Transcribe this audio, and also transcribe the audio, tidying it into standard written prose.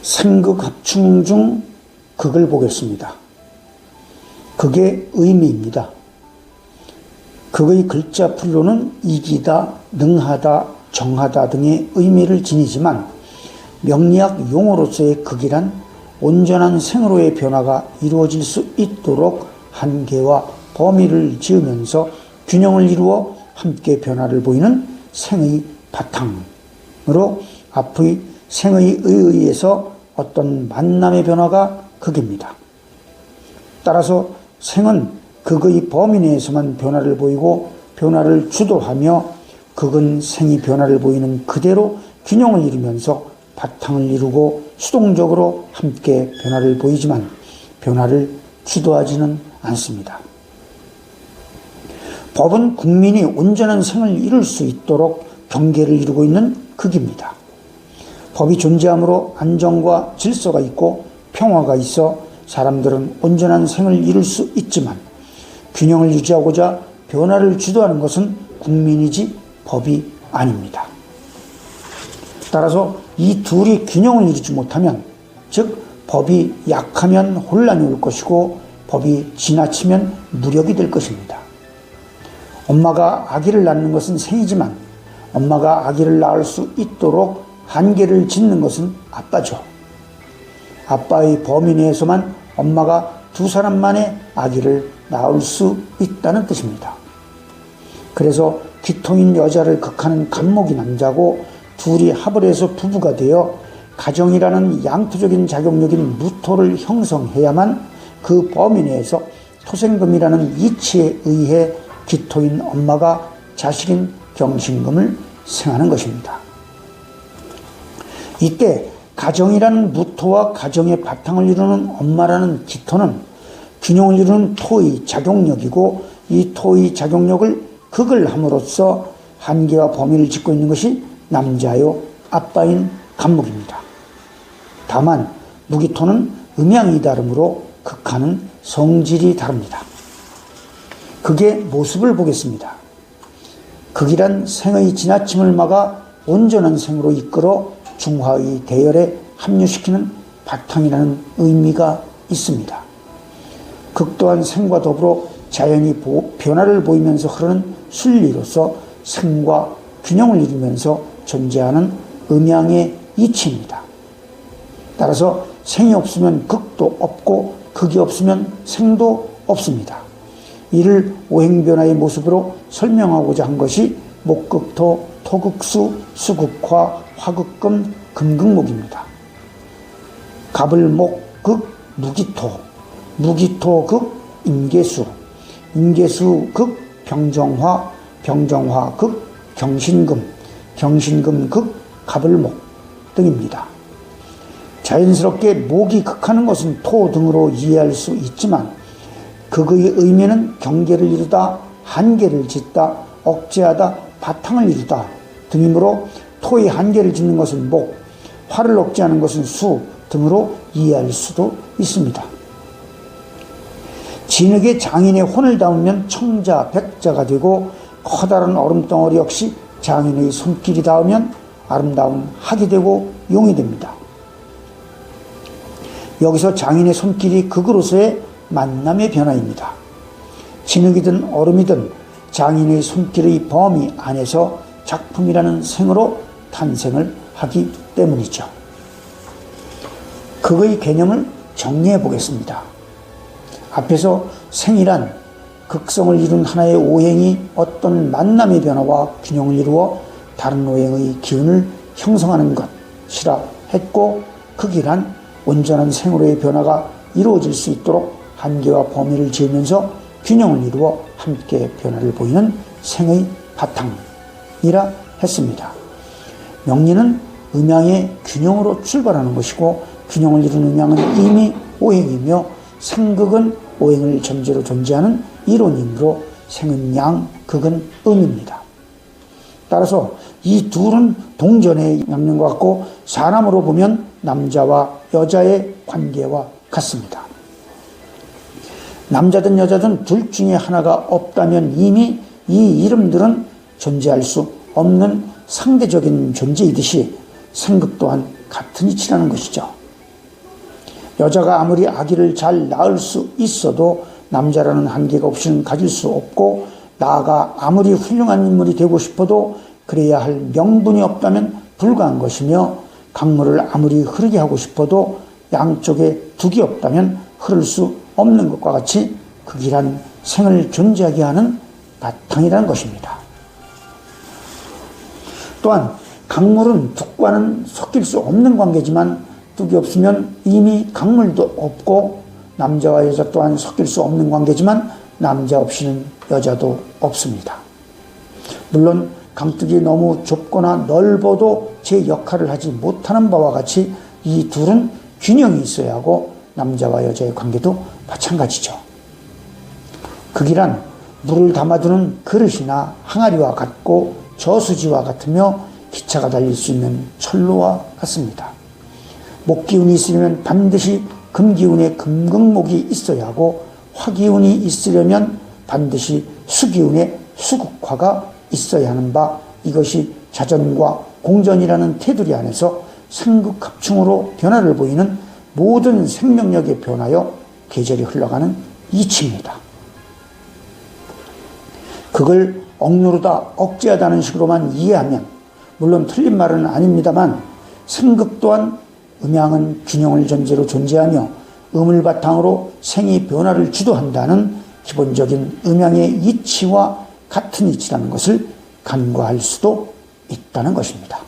생극 합충 중 극을 보겠습니다. 극의 의미입니다. 극의 글자풀이로는 이기다, 능하다, 정하다 등의 의미를 지니지만 명리학 용어로서의 극이란 온전한 생으로의 변화가 이루어질 수 있도록 한계와 범위를 지으면서 균형을 이루어 함께 변화를 보이는 생의 바탕으로 앞의 생의 의의에서 어떤 만남의 변화가 극입니다. 따라서 생은 극의 범위 내에서만 변화를 보이고 변화를 주도하며 극은 생이 변화를 보이는 그대로 균형을 이루면서 바탕을 이루고 수동적으로 함께 변화를 보이지만 변화를 주도하지는 않습니다. 법은 국민이 온전한 생을 이룰 수 있도록 경계를 이루고 있는 극입니다. 법이 존재함으로 안정과 질서가 있고 평화가 있어 사람들은 온전한 생을 이룰 수 있지만 균형을 유지하고자 변화를 주도하는 것은 국민이지 법이 아닙니다. 따라서 이 둘이 균형을 이루지 못하면, 즉 법이 약하면 혼란이 올 것이고 법이 지나치면 무력이 될 것입니다. 엄마가 아기를 낳는 것은 생이지만 엄마가 아기를 낳을 수 있도록 한계를 짓는 것은 아빠죠. 아빠의 범위 내에서만 엄마가 두 사람만의 아기를 낳을 수 있다는 뜻입니다. 그래서 귀통인 여자를 극하는 간목이 남자고 둘이 합을 해서 부부가 되어 가정이라는 양토적인 자격력인 무토를 형성해야만 그 범위 내에서 토생금이라는 이치에 의해 기토인 엄마가 자식인 경신금을 생하는 것입니다. 이때 가정이라는 무토와 가정의 바탕을 이루는 엄마라는 기토는 균형을 이루는 토의 작용력이고 이 토의 작용력을 극을 함으로써 한계와 범위를 짓고 있는 것이 남자요 아빠인 간목입니다. 다만 무기토는 음양이 다르므로 극하는 성질이 다릅니다. 극의 모습을 보겠습니다. 극이란 생의 지나침을 막아 온전한 생으로 이끌어 중화의 대열에 합류시키는 바탕이라는 의미가 있습니다. 극 또한 생과 더불어 자연히 변화를 보이면서 흐르는 순리로서 생과 균형을 이루면서 존재하는 음양의 이치입니다. 따라서 생이 없으면 극도 없고 극이 없으면 생도 없습니다. 이를 오행변화의 모습으로 설명하고자 한 것이 목극토, 토극수, 수극화, 화극금, 금극목입니다. 갑을목극, 무기토, 무기토극, 임계수, 임계수극, 병정화, 병정화극, 경신금, 경신금극, 갑을목 등입니다. 자연스럽게 목이 극하는 것은 토 등으로 이해할 수 있지만 극의 의미는 경계를 이루다, 한계를 짓다, 억제하다, 바탕을 이루다 등이므로 토의 한계를 짓는 것은 목, 화를 억제하는 것은 수 등으로 이해할 수도 있습니다. 진흙에 장인의 혼을 담으면 청자, 백자가 되고 커다란 얼음덩어리 역시 장인의 손길이 닿으면 아름다운 학이 되고 용이 됩니다. 여기서 장인의 손길이 극으로서의 만남의 변화입니다. 진흙이든 얼음이든 장인의 손길의 범위 안에서 작품이라는 생으로 탄생을 하기 때문이죠. 극의 개념을 정리해 보겠습니다. 앞에서 생이란 극성을 이룬 하나의 오행이 어떤 만남의 변화와 균형을 이루어 다른 오행의 기운을 형성하는 것이라 했고, 극이란 온전한 생으로의 변화가 이루어질 수 있도록 한계와 범위를 지으면서 균형을 이루어 함께 변화를 보이는 생의 바탕이라 했습니다. 명리는 음양의 균형으로 출발하는 것이고 균형을 이루는 음양은 이미 오행이며 생극은 오행을 전제로 존재하는 이론이므로 생은 양, 극은 음입니다. 따라서 이 둘은 동전의 양면과 같고 사람으로 보면 남자와 여자의 관계와 같습니다. 남자든 여자든 둘 중에 하나가 없다면 이미 이 이름들은 존재할 수 없는 상대적인 존재이듯이 생극 또한 같은 이치라는 것이죠. 여자가 아무리 아기를 잘 낳을 수 있어도 남자라는 한계가 없이는 가질 수 없고, 나아가 아무리 훌륭한 인물이 되고 싶어도 그래야 할 명분이 없다면 불가한 것이며, 강물을 아무리 흐르게 하고 싶어도 양쪽에 둑이 없다면 흐를 수 없는 것과 같이 극일한 생을 존재하게 하는 바탕이라는 것입니다. 또한 강물은 둑과는 섞일 수 없는 관계지만, 둑이 없으면 이미 강물도 없고, 남자와 여자 또한 섞일 수 없는 관계지만 남자 없이는 여자도 없습니다. 물론 강둑이 너무 좁거나 넓어도 제 역할을 하지 못하는 바와 같이 이 둘은 균형이 있어야 하고, 남자와 여자의 관계도 마찬가지죠. 극이란 물을 담아두는 그릇이나 항아리와 같고 저수지와 같으며, 기차가 달릴 수 있는 철로와 같습니다. 목기운이 있으려면 반드시 금기운에 금극목이 있어야 하고, 화기운이 있으려면 반드시 수기운에 수극화가 있어야 하는 바, 이것이 자전과 공전이라는 테두리 안에서 상극합충으로 변화를 보이는 모든 생명력에 변하여 계절이 흘러가는 이치입니다. 그걸 억누르다 억제하다는 식으로만 이해하면 물론 틀린 말은 아닙니다만, 생극 또한 음양은 균형을 전제로 존재하며 음을 바탕으로 생이 변화를 주도한다는 기본적인 음양의 이치와 같은 이치라는 것을 간과할 수도 있다는 것입니다.